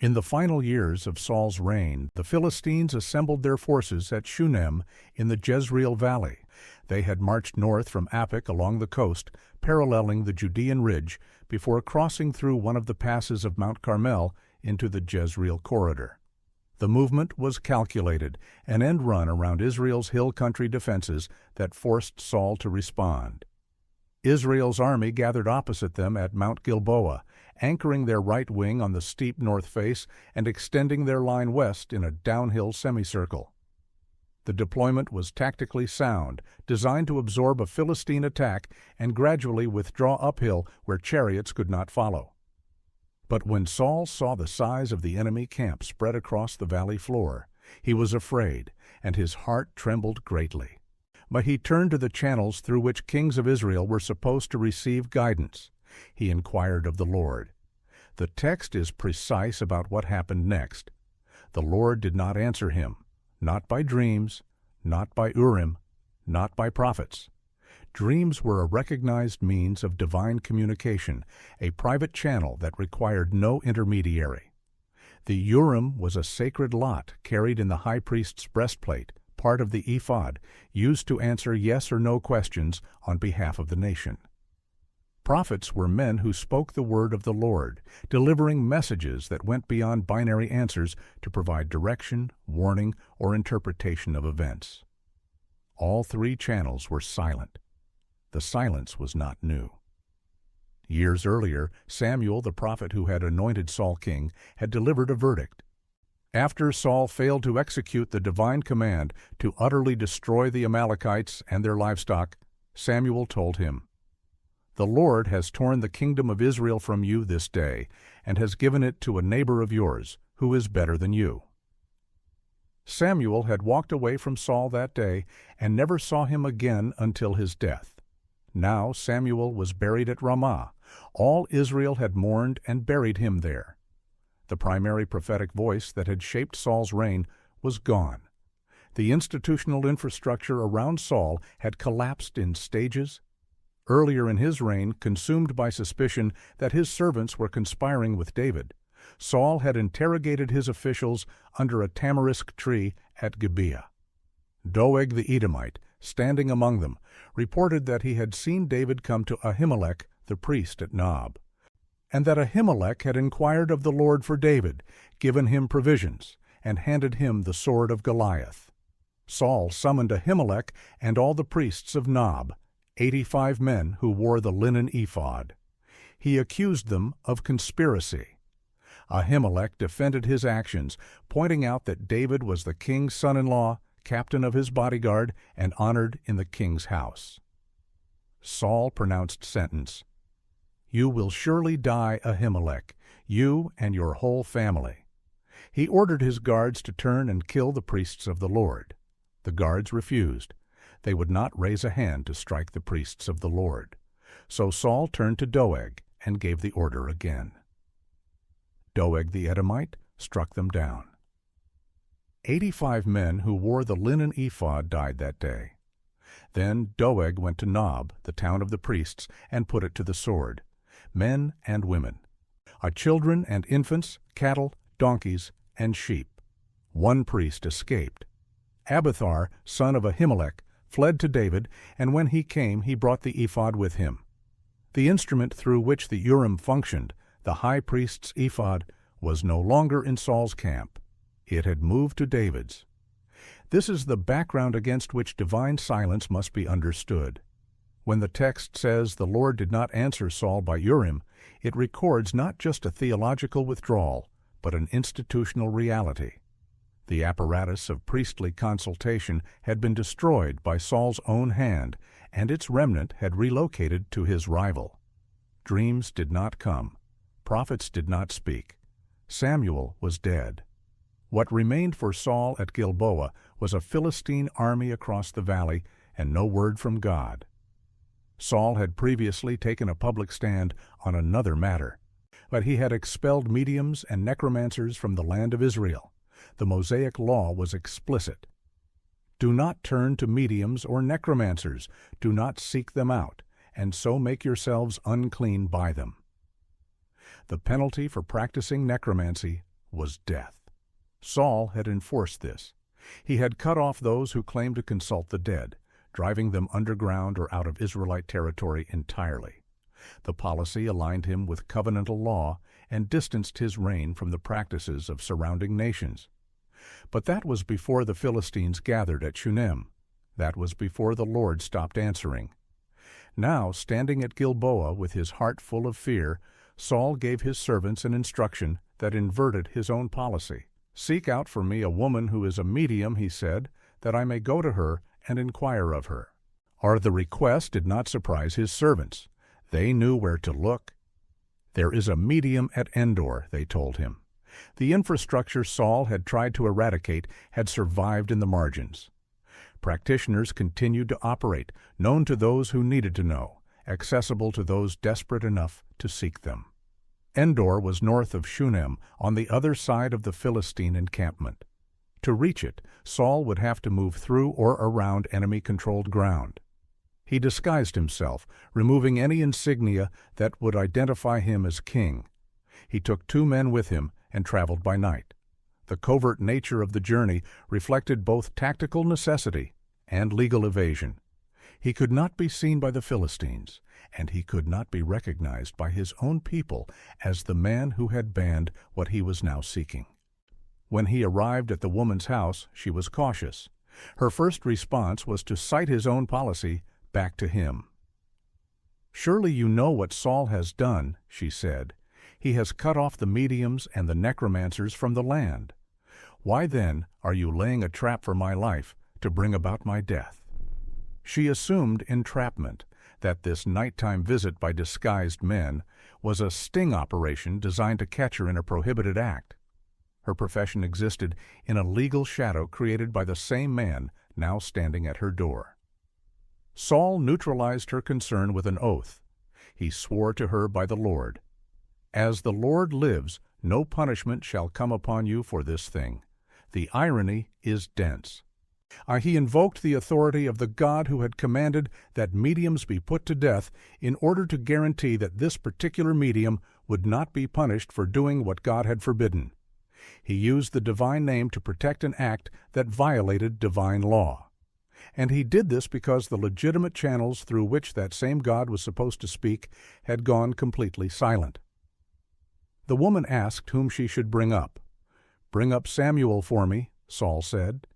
In the final years of Saul's reign, the Philistines assembled their forces at Shunem in the Jezreel Valley. They had marched north from Aphek along the coast, paralleling the Judean ridge, before crossing through one of the passes of Mount Carmel into the Jezreel corridor. The movement was calculated, an end run around Israel's hill country defenses that forced Saul to respond. Israel's army gathered opposite them at Mount Gilboa, anchoring their right wing on the steep north face and extending their line west in a downhill semicircle. The deployment was tactically sound, designed to absorb a Philistine attack and gradually withdraw uphill where chariots could not follow. But when Saul saw the size of the enemy camp spread across the valley floor, he was afraid, and his heart trembled greatly. But he turned to the channels through which kings of Israel were supposed to receive guidance. He inquired of the Lord. The text is precise about what happened next. The Lord did not answer him, not by dreams, not by Urim, not by prophets. Dreams were a recognized means of divine communication, a private channel that required no intermediary. The Urim was a sacred lot carried in the high priest's breastplate, part of the ephod, used to answer yes or no questions on behalf of the nation. Prophets were men who spoke the word of the Lord, delivering messages that went beyond binary answers to provide direction, warning, or interpretation of events. All three channels were silent. The silence was not new. Years earlier, Samuel, the prophet who had anointed Saul king, had delivered a verdict. After Saul failed to execute the divine command to utterly destroy the Amalekites and their livestock, Samuel told him, "The Lord has torn the kingdom of Israel from you this day, and has given it to a neighbor of yours, who is better than you." Samuel had walked away from Saul that day and never saw him again until his death. Now Samuel was buried at Ramah. All Israel had mourned and buried him there. The primary prophetic voice that had shaped Saul's reign was gone. The institutional infrastructure around Saul had collapsed in stages. Earlier in his reign, consumed by suspicion that his servants were conspiring with David, Saul had interrogated his officials under a tamarisk tree at Gibeah. Doeg the Edomite, standing among them, reported that he had seen David come to Ahimelech the priest at Nob, and that Ahimelech had inquired of the Lord for David, given him provisions, and handed him the sword of Goliath. Saul summoned Ahimelech and all the priests of Nob, 85 men who wore the linen ephod. He accused them of conspiracy. Ahimelech defended his actions, pointing out that David was the king's son-in-law, captain of his bodyguard, and honored in the king's house. Saul pronounced sentence, "You will surely die, Ahimelech, you and your whole family." He ordered his guards to turn and kill the priests of the Lord. The guards refused. They would not raise a hand to strike the priests of the Lord. So Saul turned to Doeg and gave the order again. Doeg the Edomite struck them down. 85 men who wore the linen ephod died that day. Then Doeg went to Nob, the town of the priests, and put it to the sword, men and women, children and infants, cattle, donkeys, and sheep. One priest escaped. Abiathar, son of Ahimelech, fled to David, and when he came he brought the ephod with him. The instrument through which the Urim functioned, the high priest's ephod, was no longer in Saul's camp. It had moved to David's. This is the background against which divine silence must be understood. When the text says the Lord did not answer Saul by Urim, it records not just a theological withdrawal, but an institutional reality. The apparatus of priestly consultation had been destroyed by Saul's own hand, and its remnant had relocated to his rival. Dreams did not come. Prophets did not speak. Samuel was dead. What remained for Saul at Gilboa was a Philistine army across the valley and no word from God. Saul had previously taken a public stand on another matter, but he had expelled mediums and necromancers from the land of Israel. The Mosaic law was explicit. Do not turn to mediums or necromancers, do not seek them out, and so make yourselves unclean by them. The penalty for practicing necromancy was death. Saul had enforced this. He had cut off those who claimed to consult the dead, driving them underground or out of Israelite territory entirely. The policy aligned him with covenantal law and distanced his reign from the practices of surrounding nations. But that was before the Philistines gathered at Shunem. That was before the Lord stopped answering. Now, standing at Gilboa with his heart full of fear, Saul gave his servants an instruction that inverted his own policy. "Seek out for me a woman who is a medium," he said, "that I may go to her and inquire of her." The request did not surprise his servants. They knew where to look. "There is a medium at Endor," they told him. The infrastructure Saul had tried to eradicate had survived in the margins. Practitioners continued to operate, known to those who needed to know, accessible to those desperate enough to seek them. Endor was north of Shunem, on the other side of the Philistine encampment. To reach it, Saul would have to move through or around enemy-controlled ground. He disguised himself, removing any insignia that would identify him as king. He took 2 men with him and traveled by night. The covert nature of the journey reflected both tactical necessity and legal evasion. He could not be seen by the Philistines, and he could not be recognized by his own people as the man who had banned what he was now seeking. When he arrived at the woman's house, she was cautious. Her first response was to cite his own policy back to him. "Surely you know what Saul has done," she said. "He has cut off the mediums and the necromancers from the land. Why then are you laying a trap for my life to bring about my death?" She assumed entrapment, that this nighttime visit by disguised men was a sting operation designed to catch her in a prohibited act. Her profession existed in a legal shadow created by the same man now standing at her door. Saul neutralized her concern with an oath. He swore to her by the Lord, "As the Lord lives, no punishment shall come upon you for this thing." The irony is dense. He invoked the authority of the God who had commanded that mediums be put to death in order to guarantee that this particular medium would not be punished for doing what God had forbidden. He used the divine name to protect an act that violated divine law. And he did this because the legitimate channels through which that same God was supposed to speak had gone completely silent. The woman asked whom she should bring up. "Bring up Samuel for me," Saul said.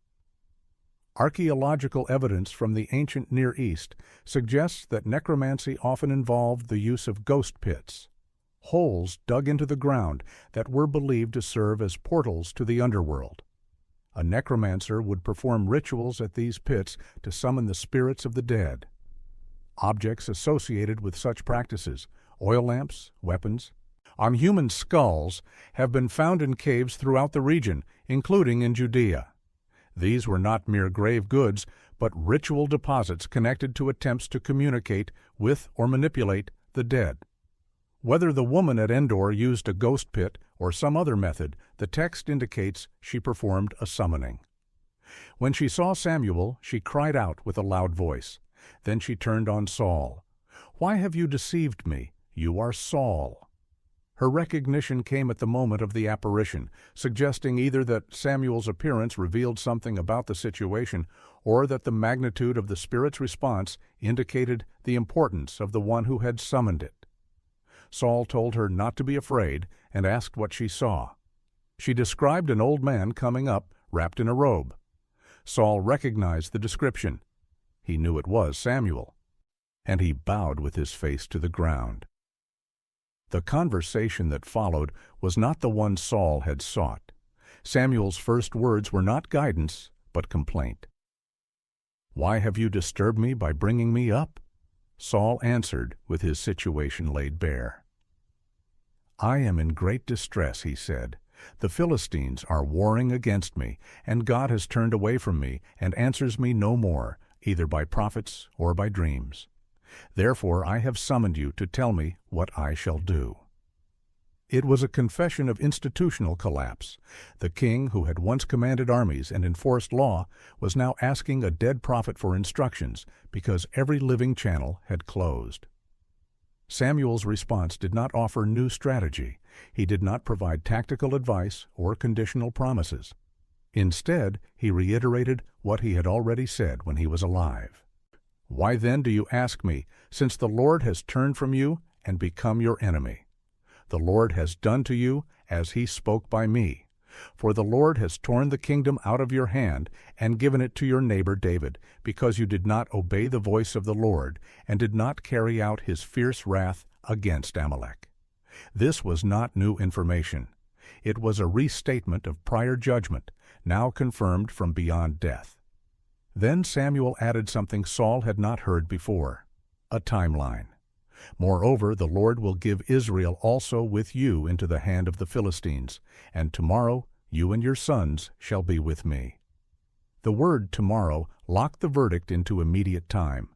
Archaeological evidence from the ancient Near East suggests that necromancy often involved the use of ghost pits, holes dug into the ground that were believed to serve as portals to the underworld. A necromancer would perform rituals at these pits to summon the spirits of the dead. Objects associated with such practices, oil lamps, weapons, human skulls, have been found in caves throughout the region, including in Judea. These were not mere grave goods, but ritual deposits connected to attempts to communicate with or manipulate the dead. Whether the woman at Endor used a ghost pit or some other method, the text indicates she performed a summoning. When she saw Samuel, she cried out with a loud voice. Then she turned on Saul. "Why have you deceived me? You are Saul." Her recognition came at the moment of the apparition, suggesting either that Samuel's appearance revealed something about the situation or that the magnitude of the Spirit's response indicated the importance of the one who had summoned it. Saul told her not to be afraid and asked what she saw. She described an old man coming up, wrapped in a robe. Saul recognized the description. He knew it was Samuel, and he bowed with his face to the ground. The conversation that followed was not the one Saul had sought. Samuel's first words were not guidance, but complaint. "Why have you disturbed me by bringing me up?" Saul answered with his situation laid bare. "I am in great distress," he said. "The Philistines are warring against me, and God has turned away from me and answers me no more, either by prophets or by dreams. Therefore I have summoned you to tell me what I shall do." It was a confession of institutional collapse. The king, who had once commanded armies and enforced law, was now asking a dead prophet for instructions because every living channel had closed. Samuel's response did not offer new strategy. He did not provide tactical advice or conditional promises. Instead, he reiterated what he had already said when he was alive. "Why then do you ask me, since the Lord has turned from you and become your enemy? The Lord has done to you as he spoke by me. For the Lord has torn the kingdom out of your hand and given it to your neighbor David, because you did not obey the voice of the Lord and did not carry out his fierce wrath against Amalek." This was not new information. It was a restatement of prior judgment, now confirmed from beyond death. Then Samuel added something Saul had not heard before: a timeline. "Moreover, the Lord will give Israel also with you into the hand of the Philistines, and tomorrow you and your sons shall be with me." The word "tomorrow" locked the verdict into immediate time.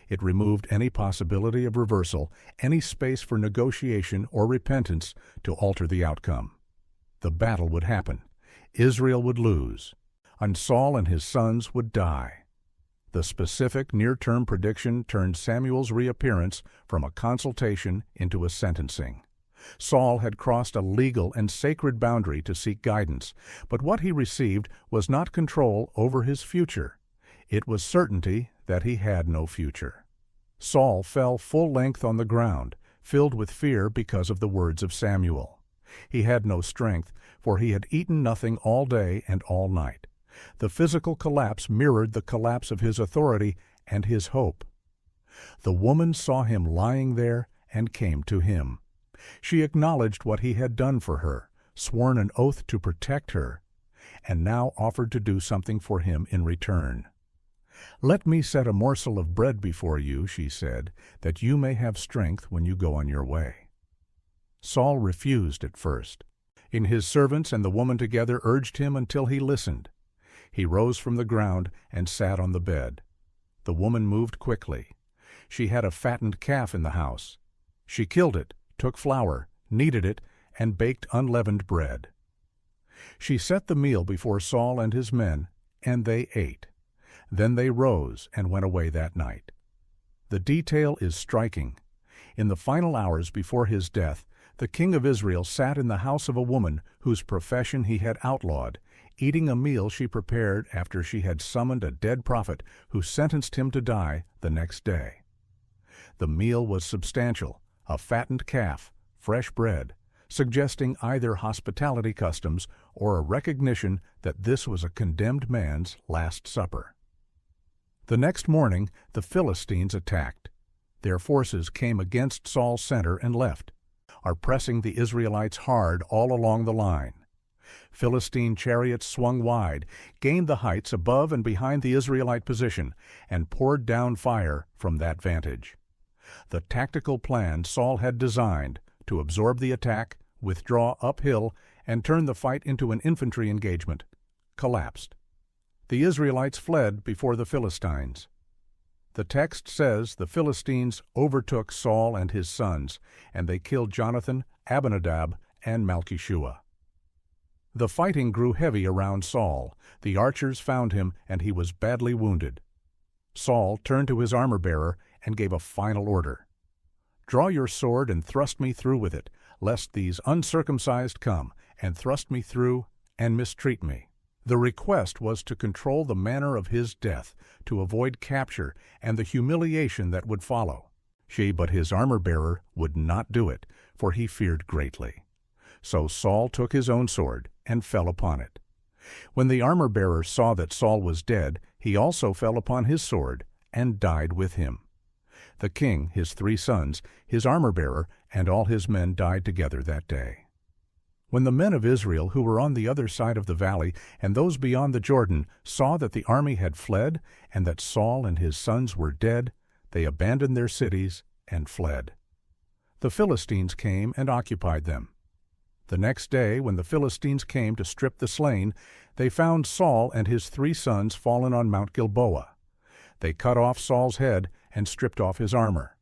It removed any possibility of reversal, any space for negotiation or repentance to alter the outcome. The battle would happen. Israel would lose, and Saul and his sons would die. The specific near-term prediction turned Samuel's reappearance from a consultation into a sentencing. Saul had crossed a legal and sacred boundary to seek guidance, but what he received was not control over his future. It was certainty that he had no future. Saul fell full length on the ground, filled with fear because of the words of Samuel. He had no strength, for he had eaten nothing all day and all night. The physical collapse mirrored the collapse of his authority and his hope. The woman saw him lying there and came to him. She acknowledged what he had done for her, sworn an oath to protect her, and now offered to do something for him in return. "Let me set a morsel of bread before you," she said, "that you may have strength when you go on your way." Saul refused at first. And his servants and the woman together urged him until he listened. He rose from the ground and sat on the bed. The woman moved quickly. She had a fattened calf in the house. She killed it, took flour, kneaded it, and baked unleavened bread. She set the meal before Saul and his men, and they ate. Then they rose and went away that night. The detail is striking. In the final hours before his death, the king of Israel sat in the house of a woman whose profession he had outlawed, eating a meal she prepared after she had summoned a dead prophet who sentenced him to die the next day. The meal was substantial: a fattened calf, fresh bread, suggesting either hospitality customs or a recognition that this was a condemned man's last supper. The next morning, the Philistines attacked. Their forces came against Saul's center and left, are pressing the Israelites hard all along the line. Philistine chariots swung wide, gained the heights above and behind the Israelite position, and poured down fire from that vantage. The tactical plan Saul had designed to absorb the attack, withdraw uphill, and turn the fight into an infantry engagement collapsed. The Israelites fled before the Philistines. The text says the Philistines overtook Saul and his sons, and they killed Jonathan, Abinadab, and Malchishua. The fighting grew heavy around Saul. The archers found him, and he was badly wounded. Saul turned to his armor-bearer and gave a final order. "Draw your sword and thrust me through with it, lest these uncircumcised come and thrust me through and mistreat me." The request was to control the manner of his death, to avoid capture and the humiliation that would follow. But his armor-bearer would not do it, for he feared greatly. So Saul took his own sword and fell upon it. When the armor-bearer saw that Saul was dead, he also fell upon his sword and died with him. The king, his 3 sons, his armor-bearer, and all his men died together that day. When the men of Israel who were on the other side of the valley and those beyond the Jordan saw that the army had fled and that Saul and his sons were dead, they abandoned their cities and fled. The Philistines came and occupied them. The next day, when the Philistines came to strip the slain, they found Saul and his 3 sons fallen on Mount Gilboa. They cut off Saul's head and stripped off his armor.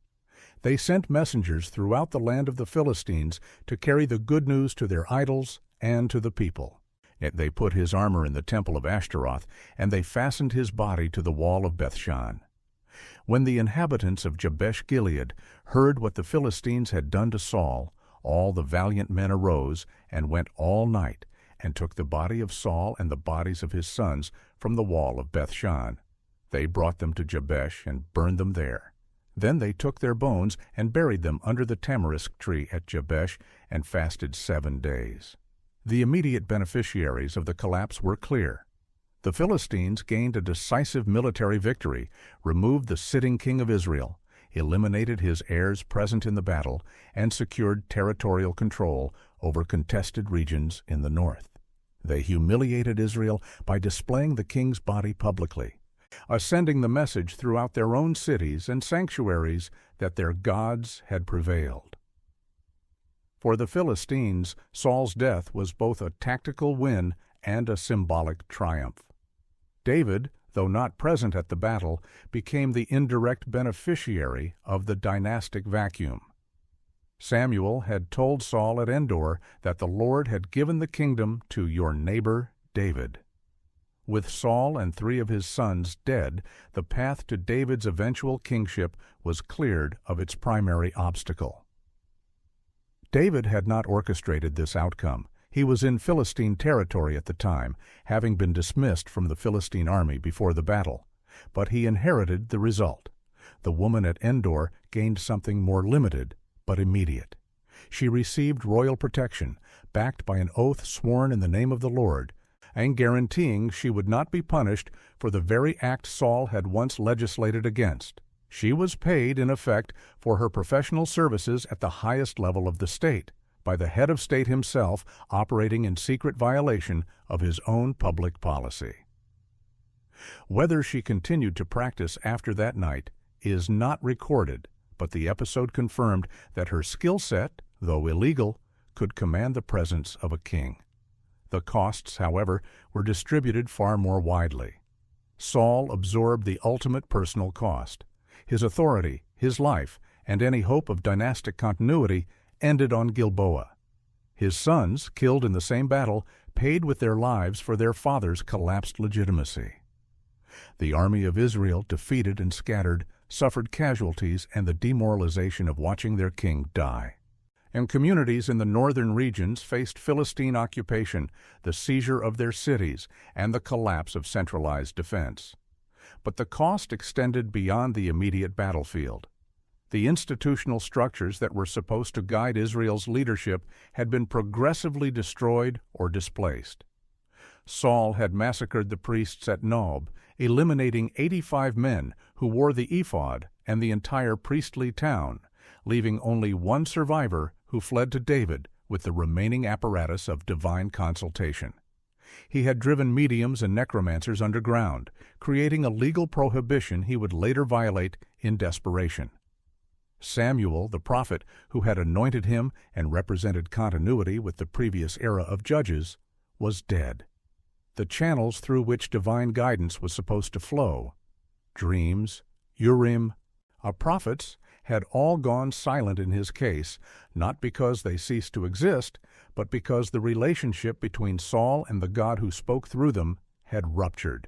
They sent messengers throughout the land of the Philistines to carry the good news to their idols and to the people. Yet they put his armor in the temple of Ashtaroth, and they fastened his body to the wall of Bethshan. When the inhabitants of Jabesh-Gilead heard what the Philistines had done to Saul, all the valiant men arose and went all night, and took the body of Saul and the bodies of his sons from the wall of Bethshan. They brought them to Jabesh and burned them there. Then they took their bones and buried them under the tamarisk tree at Jabesh and fasted 7 days. The immediate beneficiaries of the collapse were clear. The Philistines gained a decisive military victory, removed the sitting king of Israel, eliminated his heirs present in the battle, and secured territorial control over contested regions in the north. They humiliated Israel by displaying the king's body publicly, sending the message throughout their own cities and sanctuaries that their gods had prevailed. For the Philistines, Saul's death was both a tactical win and a symbolic triumph. David, though not present at the battle, became the indirect beneficiary of the dynastic vacuum. Samuel had told Saul at Endor that the Lord had given the kingdom to your neighbor David. With Saul and 3 of his sons dead, the path to David's eventual kingship was cleared of its primary obstacle. David had not orchestrated this outcome. He was in Philistine territory at the time, having been dismissed from the Philistine army before the battle. But he inherited the result. The woman at Endor gained something more limited, but immediate. She received royal protection, backed by an oath sworn in the name of the Lord, and guaranteeing she would not be punished for the very act Saul had once legislated against. She was paid, in effect, for her professional services at the highest level of the state, by the head of state himself operating in secret violation of his own public policy. Whether she continued to practice after that night is not recorded, but the episode confirmed that her skill set, though illegal, could command the presence of a king. The costs, however, were distributed far more widely. Saul absorbed the ultimate personal cost. His authority, his life, and any hope of dynastic continuity ended on Gilboa. His sons, killed in the same battle, paid with their lives for their father's collapsed legitimacy. The army of Israel, defeated and scattered, suffered casualties and the demoralization of watching their king die. And communities in the northern regions faced Philistine occupation, the seizure of their cities, and the collapse of centralized defense. But the cost extended beyond the immediate battlefield. The institutional structures that were supposed to guide Israel's leadership had been progressively destroyed or displaced. Saul had massacred the priests at Nob, eliminating 85 men who wore the ephod and the entire priestly town, leaving only one survivor who fled to David with the remaining apparatus of divine consultation. He had driven mediums and necromancers underground, creating a legal prohibition he would later violate in desperation. Samuel, the prophet, who had anointed him and represented continuity with the previous era of judges, was dead. The channels through which divine guidance was supposed to flow, dreams, Urim, prophets, had all gone silent in his case, not because they ceased to exist, but because the relationship between Saul and the God who spoke through them had ruptured.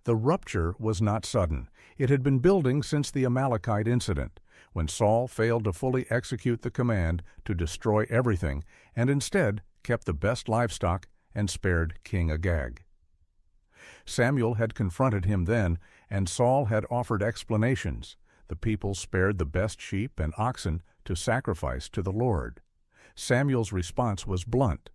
The rupture was not sudden. It had been building since the Amalekite incident, when Saul failed to fully execute the command to destroy everything and instead kept the best livestock and spared King Agag. Samuel had confronted him then, and Saul had offered explanations. The people spared the best sheep and oxen to sacrifice to the Lord. Samuel's response was blunt.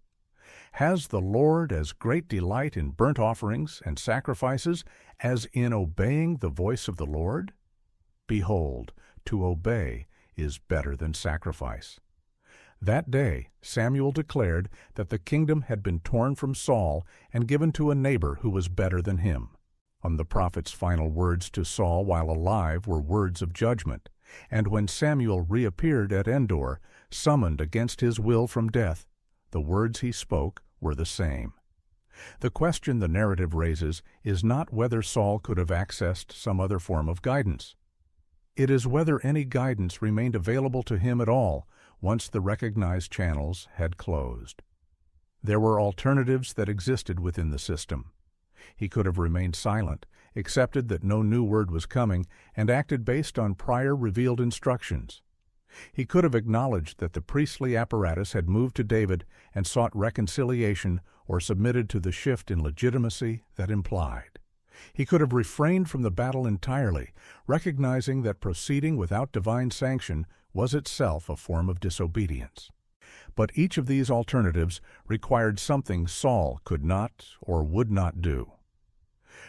Has the Lord as great delight in burnt offerings and sacrifices as in obeying the voice of the Lord? Behold, to obey is better than sacrifice. That day Samuel declared that the kingdom had been torn from Saul and given to a neighbor who was better than him. On the prophet's final words to Saul while alive were words of judgment, and when Samuel reappeared at Endor, summoned against his will from death, the words he spoke were the same. The question the narrative raises is not whether Saul could have accessed some other form of guidance. It is whether any guidance remained available to him at all once the recognized channels had closed. There were alternatives that existed within the system. He could have remained silent accepted that no new word was coming, and acted based on prior revealed instructions. He could have acknowledged that the priestly apparatus had moved to David and sought reconciliation or submitted to the shift in legitimacy that implied. He could have refrained from the battle entirely, recognizing that proceeding without divine sanction was itself a form of disobedience. But each of these alternatives required something Saul could not or would not do.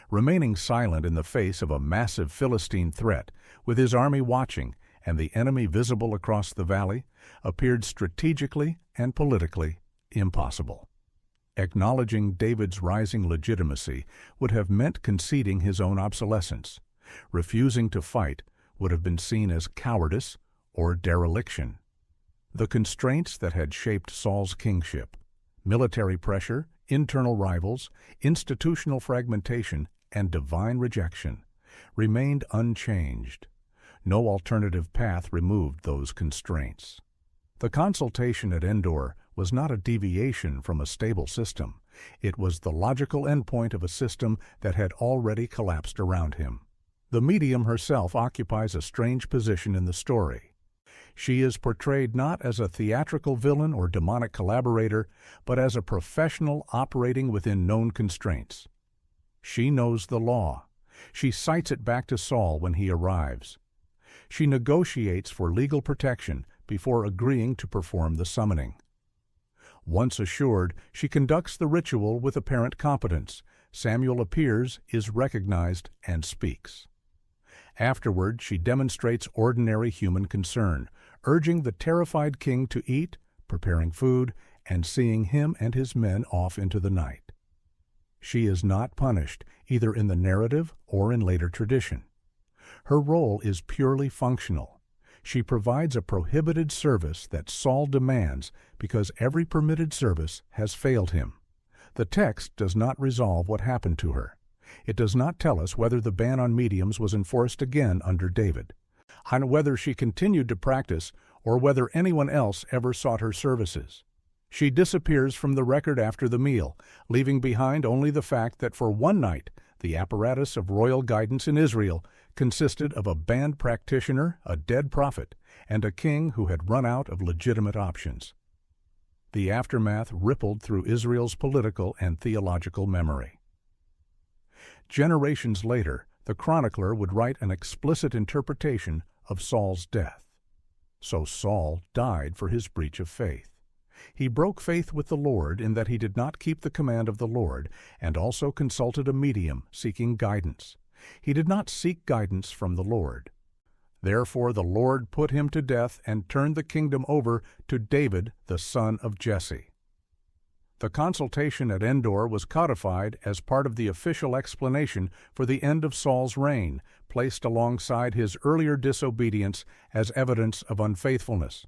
Remaining silent in the face of a massive Philistine threat, with his army watching and the enemy visible across the valley, appeared strategically and politically impossible. Acknowledging David's rising legitimacy would have meant conceding his own obsolescence. Refusing to fight would have been seen as cowardice or dereliction. The constraints that had shaped Saul's kingship, military pressure, internal rivals, institutional fragmentation, and divine rejection, remained unchanged. No alternative path removed those constraints. The consultation at Endor was not a deviation from a stable system. It was the logical endpoint of a system that had already collapsed around him. The medium herself occupies a strange position in the story. She is portrayed not as a theatrical villain or demonic collaborator, but as a professional operating within known constraints. She knows the law. She cites it back to Saul when he arrives. She negotiates for legal protection before agreeing to perform the summoning. Once assured, she conducts the ritual with apparent competence. Samuel appears, is recognized, and speaks. Afterward, she demonstrates ordinary human concern, urging the terrified king to eat, preparing food, and seeing him and his men off into the night. She is not punished, either in the narrative or in later tradition. Her role is purely functional. She provides a prohibited service that Saul demands because every permitted service has failed him. The text does not resolve what happened to her. It does not tell us whether the ban on mediums was enforced again under David, on whether she continued to practice, or whether anyone else ever sought her services. She disappears from the record after the meal, leaving behind only the fact that for one night the apparatus of royal guidance in Israel consisted of a banned practitioner, a dead prophet, and a king who had run out of legitimate options. The aftermath rippled through Israel's political and theological memory. Generations later, the chronicler would write an explicit interpretation of Saul's death. So Saul died for his breach of faith. He broke faith with the Lord in that he did not keep the command of the Lord, and also consulted a medium seeking guidance. He did not seek guidance from the Lord. Therefore the Lord put him to death and turned the kingdom over to David, the son of Jesse. The consultation at Endor was codified as part of the official explanation for the end of Saul's reign, placed alongside his earlier disobedience as evidence of unfaithfulness.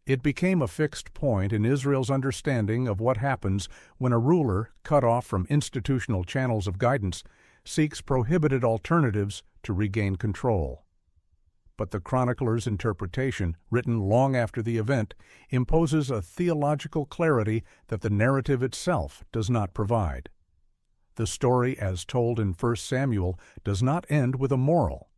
It became a fixed point in Israel's understanding of what happens when a ruler, cut off from institutional channels of guidance, seeks prohibited alternatives to regain control. But the chronicler's interpretation, written long after the event, imposes a theological clarity that the narrative itself does not provide. The story, as told in 1 Samuel, does not end with a moral.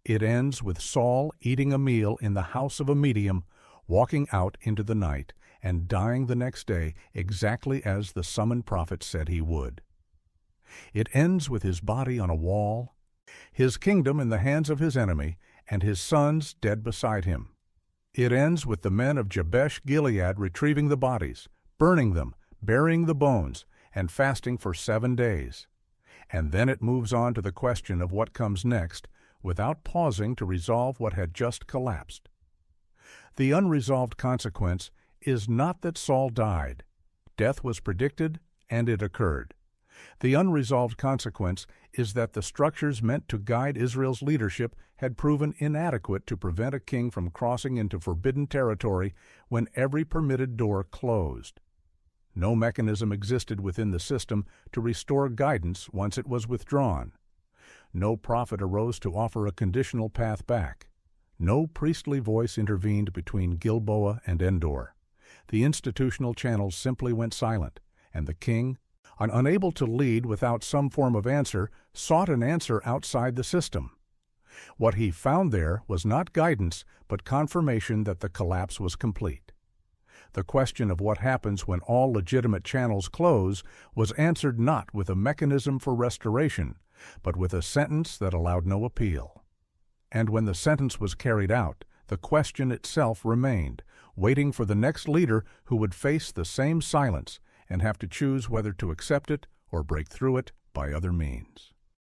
It ends with Saul eating a meal in the house of a medium, walking out into the night, and dying the next day exactly as the summoned prophet said he would. It ends with his body on a wall, his kingdom in the hands of his enemy, and his sons dead beside him. It ends with the men of Jabesh Gilead retrieving the bodies, burning them, burying the bones, and fasting for 7 days. And then it moves on to the question of what comes next, without pausing to resolve what had just collapsed. The unresolved consequence is not that Saul died. Death was predicted, and it occurred. The unresolved consequence is that the structures meant to guide Israel's leadership had proven inadequate to prevent a king from crossing into forbidden territory when every permitted door closed. No mechanism existed within the system to restore guidance once it was withdrawn. No prophet arose to offer a conditional path back. No priestly voice intervened between Gilboa and Endor. The institutional channels simply went silent, and the king, and unable to lead without some form of answer, sought an answer outside the system. What he found there was not guidance, but confirmation that the collapse was complete. The question of what happens when all legitimate channels close was answered not with a mechanism for restoration, but with a sentence that allowed no appeal. And when the sentence was carried out, the question itself remained, waiting for the next leader who would face the same silence and have to choose whether to accept it or break through it by other means.